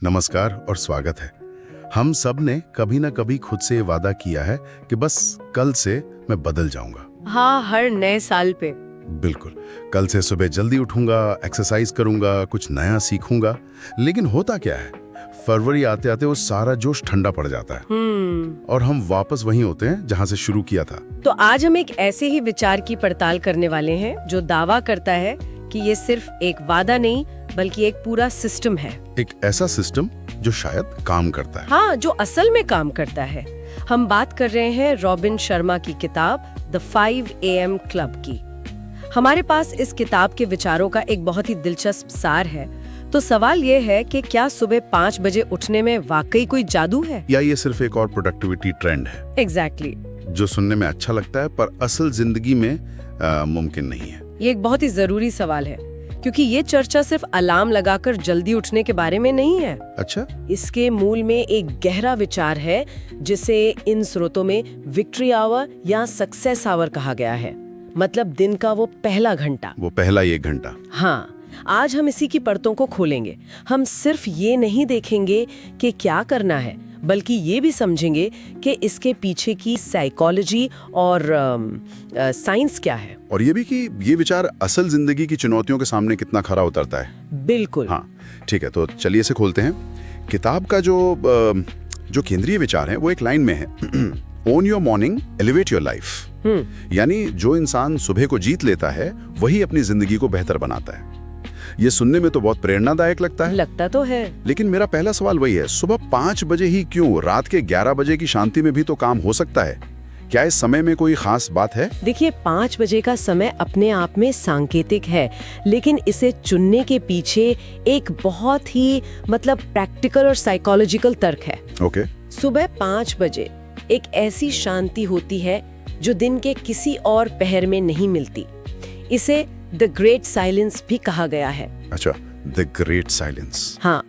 नमस्कार और स्वागत है। हम सब ने कभी ना कभी खुद से ये वादा किया है कि बस कल से मैं बदल जाऊंगा। हाँ, हर नए साल पे। बिल्कुल, कल से सुबह जल्दी उठूंगा, एक्सरसाइज करूंगा, कुछ नया सीखूंगा। लेकिन होता क्या है, फरवरी आते आते वो सारा जोश ठंडा पड़ जाता है और हम वापस वहीं होते हैं जहां से शुरू किया था। तो आज हम एक ऐसे ही विचार की पड़ताल करने वाले हैं जो दावा करता है कि ये सिर्फ एक वादा नहीं बल्कि एक पूरा सिस्टम है। एक ऐसा सिस्टम जो शायद काम करता है। हाँ, जो असल में काम करता है। हम बात कर रहे हैं रॉबिन शर्मा की किताब द 5 AM क्लब की। हमारे पास इस किताब के विचारों का एक बहुत ही दिलचस्प सार है। तो सवाल ये है कि क्या सुबह 5 बजे उठने में वाकई कोई जादू है, या ये सिर्फ एक और प्रोडक्टिविटी ट्रेंड है? एग्जैक्टली। जो सुनने में अच्छा लगता है पर असल जिंदगी में मुमकिन नहीं है। ये एक बहुत ही जरूरी सवाल है क्योंकि ये चर्चा सिर्फ अलार्म लगाकर जल्दी उठने के बारे में नहीं है। अच्छा, इसके मूल में एक गहरा विचार है जिसे इन स्रोतों में विक्ट्री आवर या सक्सेस आवर कहा गया है। मतलब दिन का वो पहला घंटा, वो पहला 1 घंटा। हाँ, आज हम इसी की परतों को खोलेंगे। हम सिर्फ ये नहीं देखेंगे कि क्या करना है, बल्कि ये भी समझेंगे कि इसके पीछे की साइकोलॉजी और साइंस क्या है। और ये भी कि ये विचार असल जिंदगी की चुनौतियों के सामने कितना खरा उतरता है। बिल्कुल। हाँ, ठीक है, तो चलिए इसे खोलते हैं। किताब का जो केंद्रीय विचार है वो एक लाइन में है own your morning, elevate your life. यानी जो इंसान सुबह को जीत लेता है वही अपनी जिंदगी को बेहतर बनाता है। ये सुनने में तो बहुत प्रेरणादायक लगता है। लगता तो है। लेकिन मेरा पहला सवाल वही है, सुबह 5 बजे ही क्यों? रात के 11 बजे की शांति में भी तो काम हो सकता है। क्या इस समय में कोई खास बात है? देखिए, 5 बजे का समय अपने आप में सांकेतिक है, लेकिन इसे चुनने के पीछे एक बहुत ही प्रैक्टिकल और साइकोलॉजिकल तर्क है। ओके। सुबह 5 बजे एक ऐसी शांति होती है जो दिन के किसी और पहर में नहीं मिलती। इसे द ग्रेट साइलेंस भी कहा गया है। अच्छा, द ग्रेट साइलेंस। हाँ,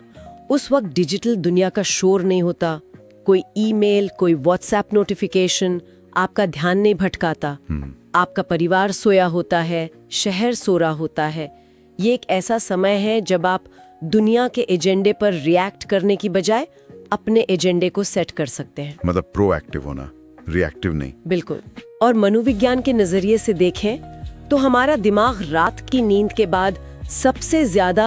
उस वक्त डिजिटल दुनिया का शोर नहीं होता, कोई ईमेल, कोई व्हाट्सएप नोटिफिकेशन आपका ध्यान नहीं भटकाता। आपका परिवार सोया होता है, शहर सो रहा होता है। ये एक ऐसा समय है जब आप दुनिया के एजेंडे पर रिएक्ट करने की बजाय अपने एजेंडे को सेट कर सकते हैं। मतलब प्रोएक्टिव होना, रिएक्टिव नहीं। बिल्कुल। और मनोविज्ञान के नजरिए से देखें तो हमारा दिमाग रात की नींद के बाद सबसे ज्यादा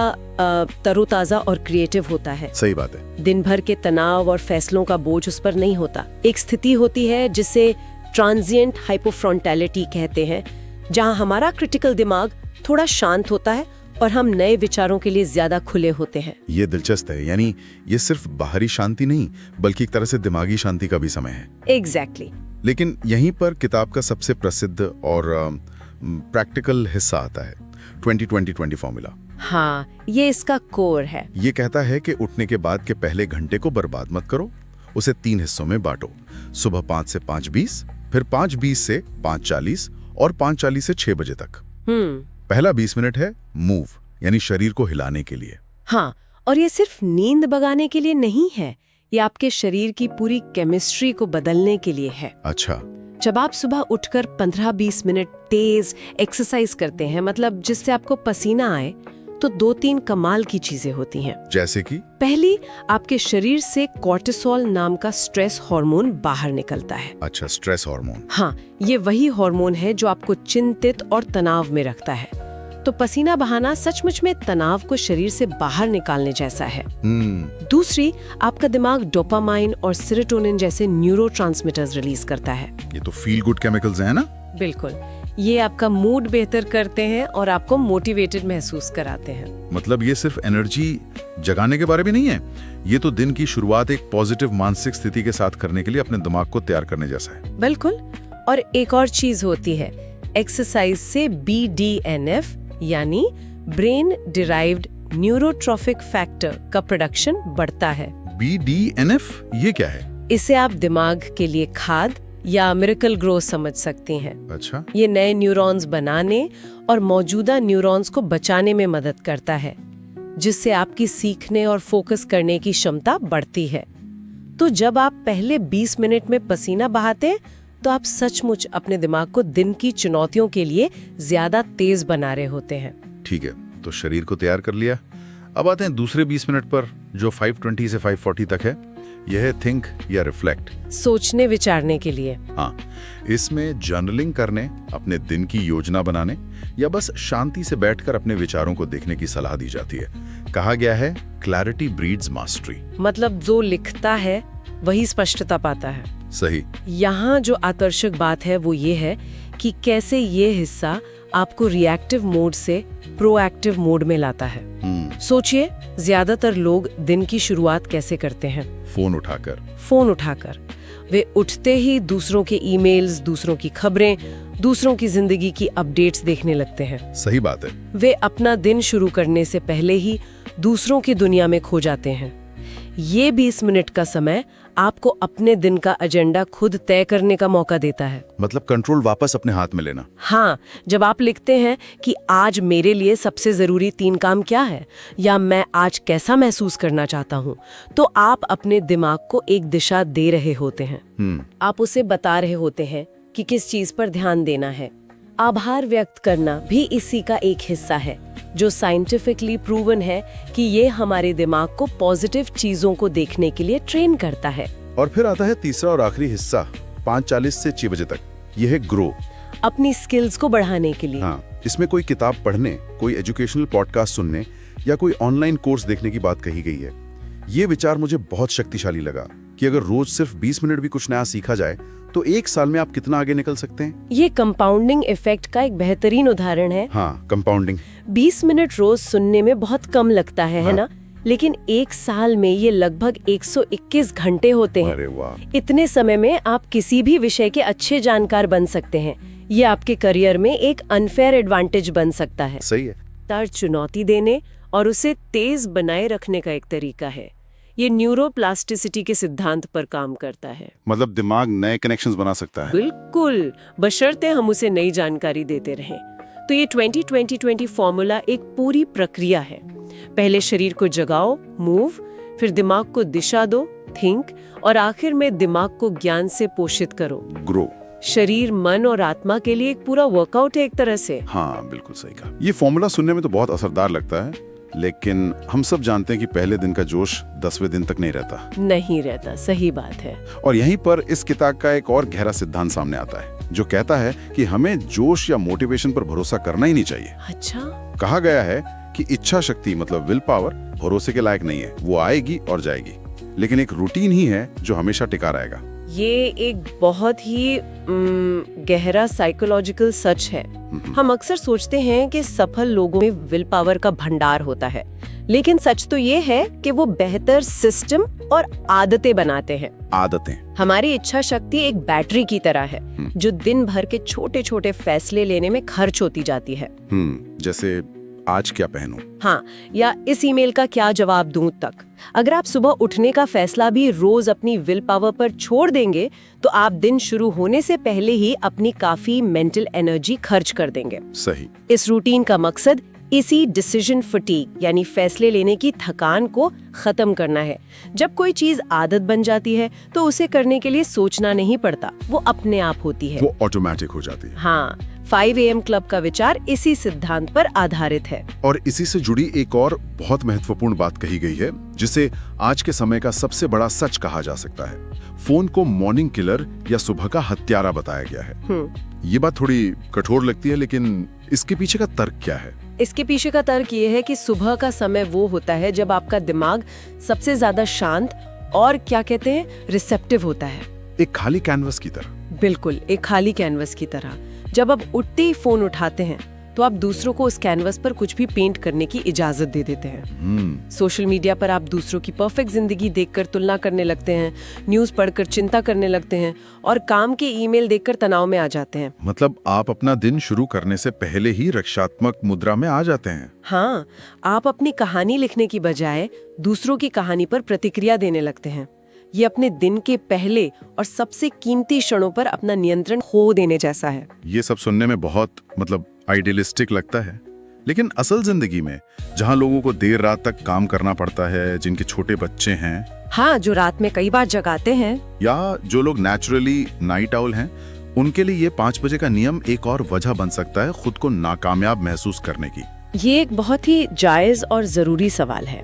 तरोताजा और क्रिएटिव होता है। सही बात है। दिन भर के तनाव और फैसलों का बोझ उस पर नहीं होता। एक स्थिति होती है जिसे ट्रांजिएंट हाइपोफ्रंटैलिटी कहते हैं, जहां हमारा क्रिटिकल दिमाग थोड़ा शांत होता है और हम नए विचारों के लिए ज्यादा खुले होते हैं। ये दिलचस्प है। यानी ये सिर्फ बाहरी शांति नहीं बल्कि एक तरह से दिमागी शांति का भी समय है। एग्जैक्टली। लेकिन यहीं पर किताब का सबसे प्रसिद्ध और प्रैक्टिकल हिस्सा आता है, 20-20-20 फॉर्मूला। हाँ, ये इसका कोर है। ये कहता है कि उठने के बाद के पहले घंटे को बर्बाद मत करो, उसे 3 हिस्सों में बांटो। सुबह 5 से 5:20, फिर 5:20 से 5:40 और 5:40 से 6 बजे तक। पहला 20 मिनट है मूव, यानी शरीर को हिलाने के लिए। हाँ, और ये सिर्फ नींद भगाने के लिए नहीं है, ये आपके शरीर की पूरी केमिस्ट्री को बदलने के लिए है। अच्छा। जब आप सुबह उठकर 15-20 मिनट तेज एक्सरसाइज करते हैं, मतलब जिससे आपको पसीना आए, तो 2-3 कमाल की चीजें होती हैं। जैसे कि पहली, आपके शरीर से कॉर्टिसोल नाम का स्ट्रेस हार्मोन बाहर निकलता है। अच्छा, स्ट्रेस हार्मोन। हाँ, ये वही हार्मोन है जो आपको चिंतित और तनाव में रखता है। तो पसीना बहाना सचमुच में तनाव को शरीर से बाहर निकालने जैसा है। दूसरी, आपका दिमाग डोपामाइन और सेरोटोनिन जैसे न्यूरोट्रांसमीटर्स रिलीज करता है। ये तो फील गुड केमिकल्स हैं ना? बिल्कुल। ये आपका मूड बेहतर करते हैं और आपको मोटिवेटेड महसूस कराते हैं। मतलब ये सिर्फ एनर्जी जगाने के बारे में नहीं है, ये तो दिन की शुरुआत एक पॉजिटिव मानसिक स्थिति के साथ करने के लिए अपने दिमाग को तैयार करने जैसा है। बिल्कुल। और एक और चीज होती है, एक्सरसाइज से BDNF यानी ब्रेन डिराइव्ड न्यूरोट्रॉफिक फैक्टर का प्रोडक्शन बढ़ता है। BDNF ये क्या है? इसे आप दिमाग के लिए खाद या मिरेकल ग्रोथ समझ सकती हैं। अच्छा। ये नए न्यूरॉन्स बनाने और मौजूदा न्यूरॉन्स को बचाने में मदद करता है, जिससे आपकी सीखने और फोकस करने की क्षमता बढ़ती है। तो जब आप पहले 20 मिनट में पसीना बहाते हैं तो आप सचमुच अपने दिमाग को दिन की चुनौतियों के लिए ज्यादा तेज बना रहे होते हैं। ठीक है, तो शरीर को तैयार कर लिया, अब आते हैं दूसरे 20 मिनट पर, जो 5:20 से 5:40 तक है। यह है थिंक या रिफ्लेक्ट, सोचने विचारने के लिए। हाँ, इसमें जर्नलिंग करने, अपने दिन की योजना बनाने या बस शांति से बैठकर अपने विचारों को देखने की सलाह दी जाती है। कहा गया है क्लैरिटी ब्रीड्स मास्टरी। मतलब जो लिखता है वही स्पष्टता पाता है। सही। यहाँ जो आकर्षक बात है वो ये है कि कैसे ये हिस्सा आपको रिएक्टिव मोड से प्रोएक्टिव मोड में लाता है। सोचिए, ज्यादातर लोग दिन की शुरुआत कैसे करते हैं? फोन उठाकर। वे उठते ही दूसरों के ईमेल्स, दूसरों की खबरें, दूसरों की जिंदगी की अपडेट्स देखने लगते हैं। सही बात है। वे अपना दिन शुरू करने से पहले ही दूसरों की दुनिया में खो जाते हैं। ये 20 मिनट का समय आपको अपने दिन का एजेंडा खुद तय करने का मौका देता है। मतलब कंट्रोल वापस अपने हाथ में लेना। हाँ, जब आप लिखते हैं कि आज मेरे लिए सबसे जरूरी 3 काम क्या है, या मैं आज कैसा महसूस करना चाहता हूँ, तो आप अपने दिमाग को एक दिशा दे रहे होते हैं। आप उसे बता रहे होते हैं कि किस चीज पर ध्यान देना है। आभार व्यक्त करना भी इसी का एक हिस्सा है, जो साइंटिफिकली प्रूवन है कि ये हमारे दिमाग को पॉजिटिव चीजों को देखने के लिए ट्रेन करता है। और फिर आता है तीसरा और आखिरी हिस्सा, 5:40 से 6 बजे तक। यह है ग्रो, अपनी स्किल्स को बढ़ाने के लिए। हाँ, इसमें कोई किताब पढ़ने, कोई एजुकेशनल पॉडकास्ट सुनने या कोई ऑनलाइन कोर्स देखने की बात कही गई है। ये विचार मुझे बहुत शक्तिशाली लगा कि अगर रोज सिर्फ 20 मिनट भी कुछ नया सीखा जाए तो 1 साल में आप कितना आगे निकल सकते हैं। ये कंपाउंडिंग इफेक्ट का एक बेहतरीन उदाहरण है। हाँ, कंपाउंडिंग। 20 मिनट रोज सुनने में बहुत कम लगता है ना? लेकिन 1 साल में ये लगभग 121 घंटे होते हैं। अरे वाह! इतने समय में आप किसी भी विषय के अच्छे जानकार बन सकते हैं। ये आपके करियर में एक अनफेयर एडवांटेज बन सकता है। सही है। तार चुनौती देने और उसे तेज बनाए रखने का एक तरीका है। ये न्यूरोप्लास्टिसिटी के सिद्धांत पर काम करता है। मतलब दिमाग नए कनेक्शंस बना सकता है। बिल्कुल, बशर्ते हम उसे नई जानकारी देते रहें। तो ये 20-20-20 फॉर्मूला एक पूरी प्रक्रिया है। पहले शरीर को जगाओ, मूव, फिर दिमाग को दिशा दो, थिंक, और आखिर में दिमाग को ज्ञान से पोषित करो, ग्रो। शरीर, मन और आत्मा के लिए एक पूरा वर्कआउट है एक तरह से। हाँ, बिल्कुल सही कहा। ये फॉर्मूला सुनने में तो बहुत असरदार लगता है, लेकिन हम सब जानते हैं कि पहले दिन का जोश 10वें दिन तक नहीं रहता। सही बात है। और यहीं पर इस किताब का एक और गहरा सिद्धांत सामने आता है, जो कहता है कि हमें जोश या मोटिवेशन पर भरोसा करना ही नहीं चाहिए। अच्छा। कहा गया है कि इच्छा शक्ति मतलब विल पावर भरोसे के लायक नहीं है। वो आएगी और जाएगी, लेकिन एक रूटीन ही है जो हमेशा टिका रहेगा। ये एक बहुत ही गहरा साइकोलॉजिकल सच है। हम अक्सर सोचते हैं कि सफल लोगों में विल पावर का भंडार होता है, लेकिन सच तो ये है कि वो बेहतर सिस्टम और आदतें बनाते हैं। आदतें। हमारी इच्छा शक्ति एक बैटरी की तरह है, जो दिन भर के छोटे छोटे फैसले लेने में खर्च होती जाती है। जैसे आज क्या पहनूं? हाँ, या इस ईमेल का क्या जवाब दूं तक। अगर आप सुबह उठने का फैसला भी रोज अपनी विल पावर पर छोड़ देंगे, तो आप दिन शुरू होने से पहले ही अपनी काफी मेंटल एनर्जी खर्च कर देंगे। सही। इस रूटीन का मकसद इसी डिसीजन फटीग यानी फैसले लेने की थकान को खत्म करना है। जब कोई चीज आदत बन जाती है तो उसे करने के लिए सोचना नहीं पड़ता, वो अपने आप होती है, वो ऑटोमेटिक हो जाती है। हाँ, 5 AM क्लब का विचार इसी सिद्धांत पर आधारित है। और इसी से जुड़ी एक और बहुत महत्वपूर्ण बात कही गई है, जिसे आज के समय का सबसे बड़ा सच कहा जा सकता है। फोन को मॉर्निंग किलर या सुबह का हत्यारा बताया गया है। ये बात थोड़ी कठोर लगती है, लेकिन इसके पीछे का तर्क क्या है? इसके पीछे का तर्क ये है कि सुबह का समय वो होता है जब आपका दिमाग सबसे ज्यादा शांत और क्या कहते हैं, रिसेप्टिव होता है। एक खाली कैनवस की तरह। बिल्कुल, एक खाली कैनवस की तरह। जब आप उठते ही फोन उठाते हैं तो आप दूसरों को उस कैनवस पर कुछ भी पेंट करने की इजाजत दे देते हैं। सोशल मीडिया पर आप दूसरों की परफेक्ट जिंदगी देखकर तुलना करने लगते हैं, न्यूज़ पढ़कर चिंता करने लगते हैं और काम के ईमेल देखकर तनाव में आ जाते हैं। मतलब आप अपना दिन शुरू करने से पहले ही रक्षात्मक मुद्रा में आ जाते हैं। हाँ, आप अपनी कहानी लिखने की बजाय दूसरों की कहानी पर प्रतिक्रिया देने लगते हैं। ये अपने दिन के पहले और सबसे कीमती क्षणों पर अपना नियंत्रण खो देने जैसा है। ये सब सुनने में बहुत आइडियलिस्टिक लगता है, लेकिन असल जिंदगी में जहाँ लोगों को देर रात तक काम करना पड़ता है, जिनके छोटे बच्चे हैं, हाँ, जो रात में कई बार जगाते हैं, या जो लोग नेचुरली नाइट आउल हैं, उनके लिए ये 5 बजे का नियम एक और वजह बन सकता है खुद को नाकामयाब महसूस करने की। ये एक बहुत ही जायज और जरूरी सवाल है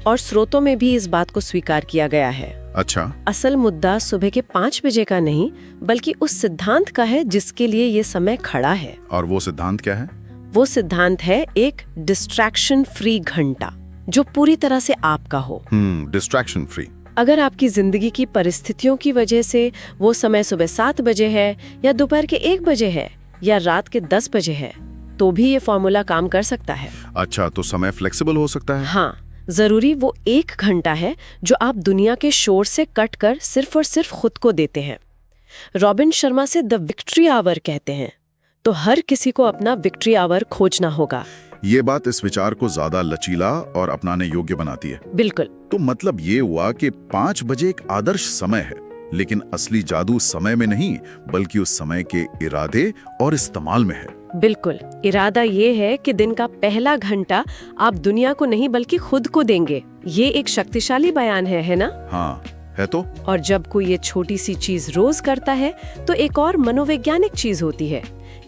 और स्रोतों में भी इस बात को स्वीकार किया गया है। अच्छा। असल मुद्दा सुबह के 5 बजे का नहीं बल्कि उस सिद्धांत का है जिसके लिए ये समय खड़ा है। और वो सिद्धांत क्या है? वो सिद्धांत है एक डिस्ट्रैक्शन फ्री घंटा जो पूरी तरह से आपका हो। Distraction free. अगर आपकी जिंदगी की परिस्थितियों की वजह से वो समय सुबह 7 बजे है या दोपहर के 1 बजे है या रात के 10 बजे है तो भी ये फॉर्मूला काम कर सकता है। अच्छा, तो समय फ्लेक्सिबल हो सकता है? हाँ, जरूरी वो 1 घंटा है जो आप दुनिया के शोर से कट कर सिर्फ और सिर्फ खुद को देते हैं। रॉबिन शर्मा से द विक्ट्री आवर कहते हैं, तो हर किसी को अपना विक्ट्री आवर खोजना होगा। ये बात इस विचार को ज्यादा लचीला और अपनाने योग्य बनाती है। बिल्कुल। तो मतलब ये हुआ कि 5 बजे एक आदर्श समय है, लेकिन असली जादू समय में नहीं बल्कि उस समय के इरादे और इस्तेमाल में है। बिल्कुल। इरादा ये है कि दिन का पहला घंटा आप दुनिया को नहीं बल्कि खुद को देंगे। ये एक शक्तिशाली बयान है ना? हाँ, है तो। और जब कोई ये छोटी सी चीज रोज करता है तो एक और मनोवैज्ञानिक चीज होती है।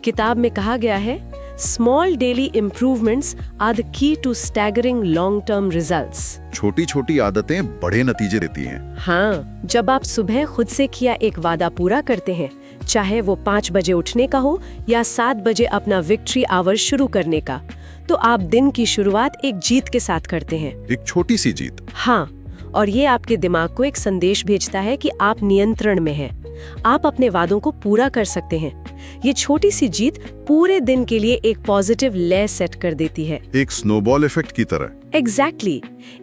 किताब में कहा गया है, small daily improvements are the key to staggering long term results. छोटी छोटी आदतें बड़े नतीजे देती हैं। हाँ, जब आप सुबह खुद से किया एक वादा पूरा करते हैं, चाहे वो 5 बजे उठने का हो या 7 बजे अपना विक्ट्री आवर शुरू करने का, तो आप दिन की शुरुआत एक जीत के साथ करते हैं। एक छोटी सी जीत। हाँ, और ये आपके दिमाग को एक संदेश भेजता है कि आप नियंत्रण में हैं। आप अपने वादों को पूरा कर सकते हैं। ये छोटी सी जीत पूरे दिन के लिए एक पॉजिटिव लय सेट कर देती है। एक स्नोबॉल इफेक्ट की तरह। एग्जैक्टली।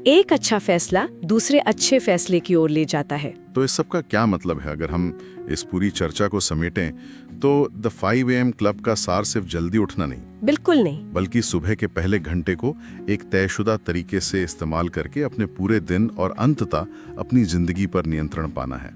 एक अच्छा फैसला दूसरे अच्छे फैसले की ओर ले जाता है। तो इस सब का क्या मतलब है? अगर हम इस पूरी चर्चा को समेटें तो द 5 AM क्लब का सार सिर्फ जल्दी उठना नहीं, बिल्कुल नहीं, बल्कि सुबह के पहले घंटे को एक तयशुदा तरीके से इस्तेमाल करके अपने पूरे दिन और अंततः अपनी जिंदगी पर नियंत्रण पाना है।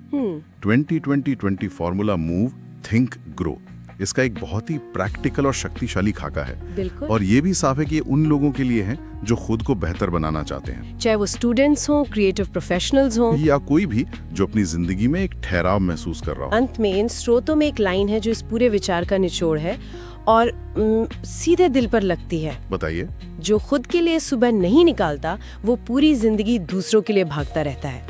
20-20-20 फॉर्मूला मूव, थिंक, ग्रो, इसका एक बहुत ही प्रैक्टिकल और शक्तिशाली खाका है। बिल्कुल। और ये भी साफ है कि ये उन लोगों के लिए है जो खुद को बेहतर बनाना चाहते हैं, चाहे वो स्टूडेंट्स हों, क्रिएटिव प्रोफेशनल्स हों या कोई भी जो अपनी जिंदगी में एक ठहराव महसूस कर रहा हो। अंत में इन स्रोतों में एक लाइन है जो इस पूरे विचार का निचोड़ है और सीधे दिल पर लगती है। बताइए। जो खुद के लिए सुबह नहीं निकालता वो पूरी जिंदगी दूसरों के लिए भागता रहता है।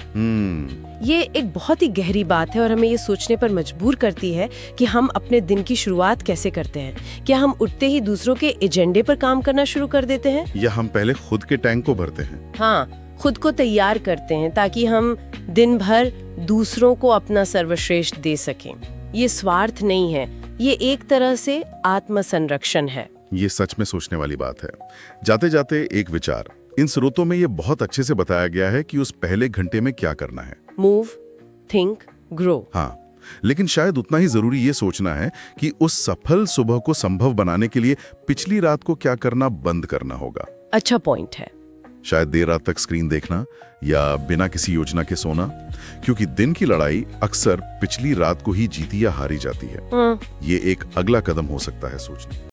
ये एक बहुत ही गहरी बात है और हमें ये सोचने पर मजबूर करती है कि हम अपने दिन की शुरुआत कैसे करते हैं। क्या हम उठते ही दूसरों के एजेंडे पर काम करना शुरू कर देते हैं, या हम पहले खुद के टैंक को भरते हैं? हाँ, खुद को तैयार करते हैं ताकि हम दिन भर दूसरों को अपना सर्वश्रेष्ठ दे सकें। ये स्वार्थ नहीं है, ये एक तरह से आत्मसंरक्षण है। ये सच में सोचने वाली बात है। जाते जाते एक विचार, इन स्रोतों में ये बहुत अच्छे से बताया गया है कि उस पहले घंटे में क्या करना है। Move, think, grow. हाँ, लेकिन शायद उतना ही जरूरी ये सोचना है कि उस सफल सुबह को संभव बनाने के लिए पिछली रात को क्या करना बंद करना होगा। अच्छा पॉइंट है। शायद देर रात तक स्क्रीन देखना या बिना किसी योजना के सोना, क्योंकि दिन की लड़ाई अक्सर पिछली रात को ही जीती या हारी जाती है। ये एक अगला कदम हो सकता है सोचने।